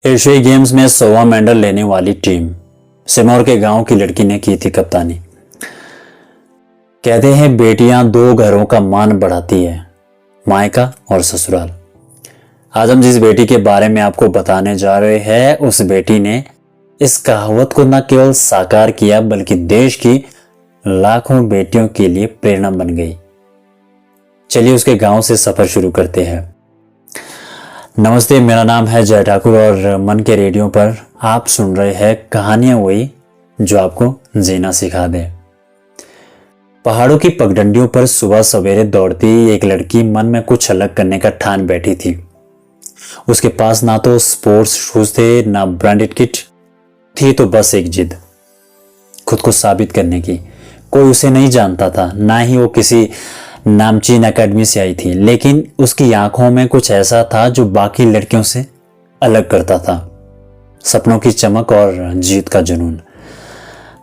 एशियाई गेम्स में 100वां मेडल लेने वाली टीम सिमोर के गांव की लड़की ने की थी कप्तानी। कहते हैं बेटियां दो घरों का मान बढ़ाती है, मायका और ससुराल। आज हम जिस बेटी के बारे में आपको बताने जा रहे हैं, उस बेटी ने इस कहावत को न केवल साकार किया बल्कि देश की लाखों बेटियों के लिए प्रेरणा बन गई। चलिए उसके गांव से सफर शुरू करते हैं। नमस्ते, मेरा नाम है जय ठाकुर और मन के रेडियो पर आप सुन रहे हैं कहानियां वही जो आपको जीना सिखा दे। पहाड़ों की पगडंडियों पर सुबह सवेरे दौड़ती एक लड़की मन में कुछ अलग करने का ठान बैठी थी। उसके पास ना तो स्पोर्ट्स शूज थे, ना ब्रांडेड किट थी, तो बस एक जिद, खुद को साबित करने की। कोई उसे नहीं जानता था, ना ही वो किसी नामचीन एकेडमी से आई थी, लेकिन उसकी आंखों में कुछ ऐसा था जो बाकी लड़कियों से अलग करता था। सपनों की चमक और जीत का जुनून।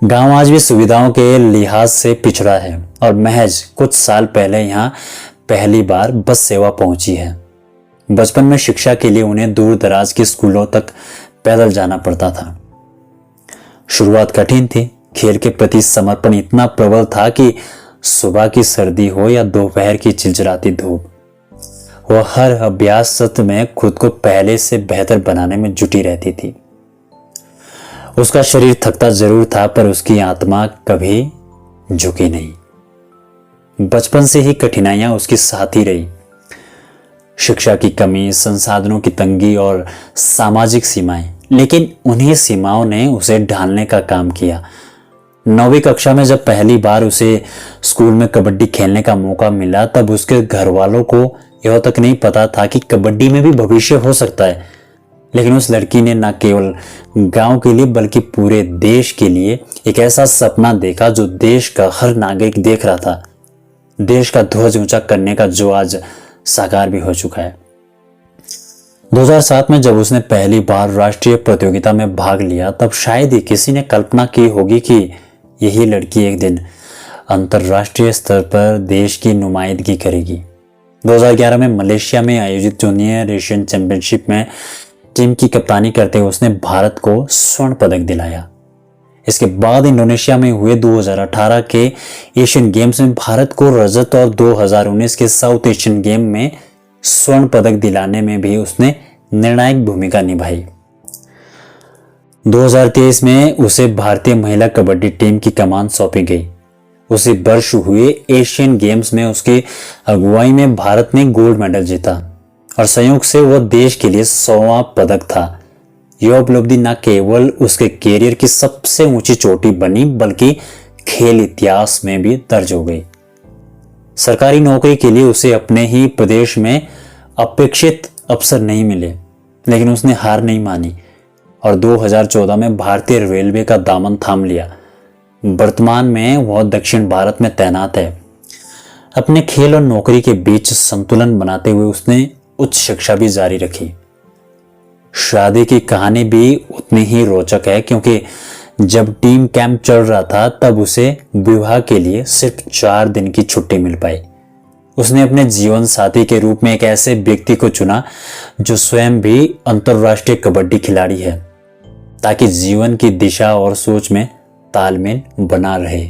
गांव आज भी सुविधाओं के लिहाज से पिछड़ा है और महज कुछ साल पहले यहाँ पहली बार बस सेवा पहुंची है। बचपन में शिक्षा के लिए उन्हें दूर दराज के स्कूलों तक पैदल जाना पड़ता था। शुरुआत कठिन थी। खेल के प्रति समर्पण इतना प्रबल था कि सुबह की सर्दी हो या दोपहर की चिलचिलाती धूप, वह हर अभ्यास सत्र में खुद को पहले से बेहतर बनाने में जुटी रहती थी। उसका शरीर थकता जरूर था, पर उसकी आत्मा कभी झुकी नहीं। बचपन से ही कठिनाइयां उसकी साथी रही। शिक्षा की कमी, संसाधनों की तंगी और सामाजिक सीमाएं, लेकिन उन्हीं सीमाओं ने उसे ढालने का काम किया। 9वीं कक्षा में जब पहली बार उसे स्कूल में कबड्डी खेलने का मौका मिला, तब उसके घर वालों को यह तक नहीं पता था कि कबड्डी में भी भविष्य हो सकता है। लेकिन उस लड़की ने न केवल गांव के लिए बल्कि पूरे देश के लिए एक ऐसा सपना देखा जो देश का हर नागरिक देख रहा था। देश का ध्वज ऊंचा करने का, जो आज साकार भी हो चुका है। 2007 में जब उसने पहली बार राष्ट्रीय प्रतियोगिता में भाग लिया, तब शायद ही किसी ने कल्पना की होगी कि यही लड़की एक दिन अंतर्राष्ट्रीय स्तर पर देश की नुमाइंदगी करेगी। 2011 में मलेशिया में आयोजित जूनियर एशियन चैंपियनशिप में टीम की कप्तानी करते हुए उसने भारत को स्वर्ण पदक दिलाया। इसके बाद इंडोनेशिया में हुए 2018 के एशियन गेम्स में भारत को रजत और 2019 के साउथ एशियन गेम में स्वर्ण पदक दिलाने में भी उसने निर्णायक भूमिका निभाई। 2023 में उसे भारतीय महिला कबड्डी टीम की कमान सौंपी गई। उसी वर्ष हुए एशियन गेम्स में उसकी अगुवाई में भारत ने गोल्ड मेडल जीता और संयोग से वह देश के लिए 100वां पदक था। यह उपलब्धि न केवल उसके कैरियर की सबसे ऊंची चोटी बनी, बल्कि खेल इतिहास में भी दर्ज हो गई। सरकारी नौकरी के लिए उसे अपने ही प्रदेश में अपेक्षित अवसर नहीं मिले, लेकिन उसने हार नहीं मानी और 2014 में भारतीय रेलवे का दामन थाम लिया। वर्तमान में वह दक्षिण भारत में तैनात है। अपने खेल और नौकरी के बीच संतुलन बनाते हुए उसने उच्च शिक्षा भी जारी रखी। शादी की कहानी भी उतनी ही रोचक है, क्योंकि जब टीम कैंप चल रहा था तब उसे विवाह के लिए सिर्फ 4 दिन की छुट्टी मिल पाई। उसने अपने जीवन साथी के रूप में एक ऐसे व्यक्ति को चुना जो स्वयं भी अंतर्राष्ट्रीय कबड्डी खिलाड़ी है, ताकि जीवन की दिशा और सोच में तालमेल बना रहे।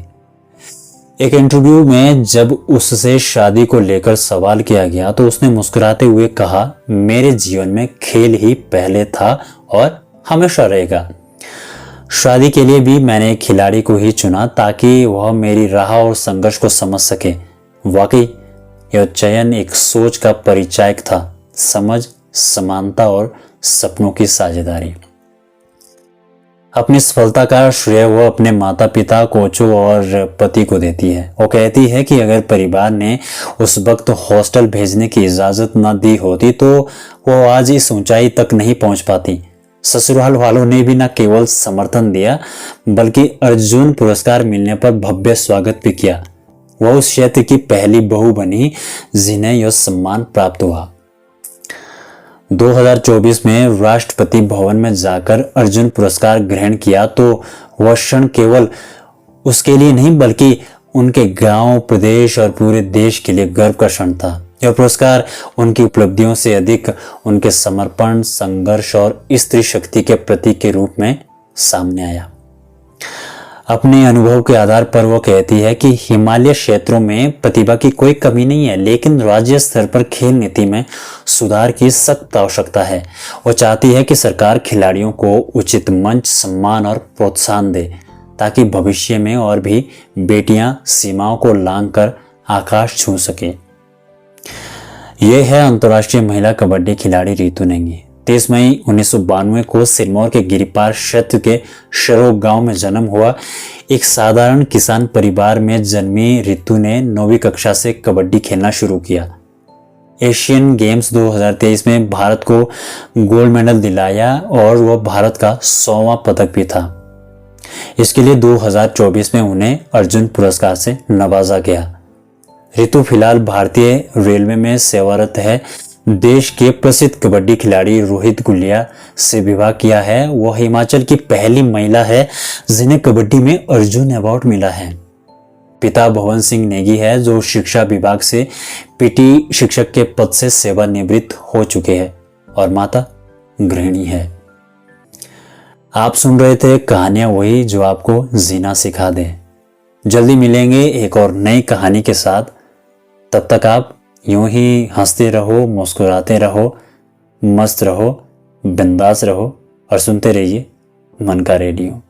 एक इंटरव्यू में जब उससे शादी को लेकर सवाल किया गया तो उसने मुस्कुराते हुए कहा, मेरे जीवन में खेल ही पहले था और हमेशा रहेगा। शादी के लिए भी मैंने एक खिलाड़ी को ही चुना ताकि वह मेरी राह और संघर्ष को समझ सके। वाकई यह चयन एक सोच का परिचायक था, समझ, समानता और सपनों की साझेदारी। अपनी सफलता का श्रेय वो अपने माता पिता, कोचों और पति को देती है। वो कहती है कि अगर परिवार ने उस वक्त हॉस्टल भेजने की इजाजत न दी होती तो वो आज इस ऊंचाई तक नहीं पहुंच पाती। ससुराल वालों ने भी न केवल समर्थन दिया बल्कि अर्जुन पुरस्कार मिलने पर भव्य स्वागत भी किया। वह उस क्षेत्र की पहली बहू बनी जिन्हें यह सम्मान प्राप्त हुआ। 2024 में राष्ट्रपति भवन में जाकर अर्जुन पुरस्कार ग्रहण किया तो वह क्षण केवल उसके लिए नहीं बल्कि उनके गांव, प्रदेश और पूरे देश के लिए गर्व का क्षण था। यह पुरस्कार उनकी उपलब्धियों से अधिक उनके समर्पण, संघर्ष और स्त्री शक्ति के प्रतीक के रूप में सामने आया। अपने अनुभव के आधार पर वो कहती है कि हिमालय क्षेत्रों में प्रतिभा की कोई कमी नहीं है, लेकिन राज्य स्तर पर खेल नीति में सुधार की सख्त आवश्यकता है। वो चाहती है कि सरकार खिलाड़ियों को उचित मंच, सम्मान और प्रोत्साहन दे, ताकि भविष्य में और भी बेटियां सीमाओं को लांघकर आकाश छू सके। ये है अंतर्राष्ट्रीय महिला कबड्डी खिलाड़ी रितु नेगी। 23 मई 1992 को सिरमौर के गिरिपार क्षेत्र के शरोग गांव में जन्म हुआ। एक साधारण किसान परिवार में जन्मी रितु ने 9वीं कक्षा से कबड्डी खेलना शुरू किया। एशियन गेम्स 2023 में भारत को गोल्ड मेडल दिलाया और वह भारत का 100वां पदक भी था। इसके लिए 2024 में उन्हें अर्जुन पुरस्कार से नवाजा गया। रितु फिलहाल भारतीय रेलवे में सेवारत है। देश के प्रसिद्ध कबड्डी खिलाड़ी रोहित गुलिया से विवाह किया है। वह हिमाचल की पहली महिला है जिन्हें कबड्डी में अर्जुन अवार्ड मिला है। पिता भवन सिंह नेगी है, जो शिक्षा विभाग से पीटी शिक्षक के पद से सेवानिवृत्त हो चुके हैं, और माता गृहिणी है। आप सुन रहे थे कहानियां वही जो आपको जीना सिखा दे। जल्दी मिलेंगे एक और नई कहानी के साथ। तब तक आप यूं ही हंसते रहो, मुस्कुराते रहो, मस्त रहो, बिंदास रहो और सुनते रहिए मन का रेडियो।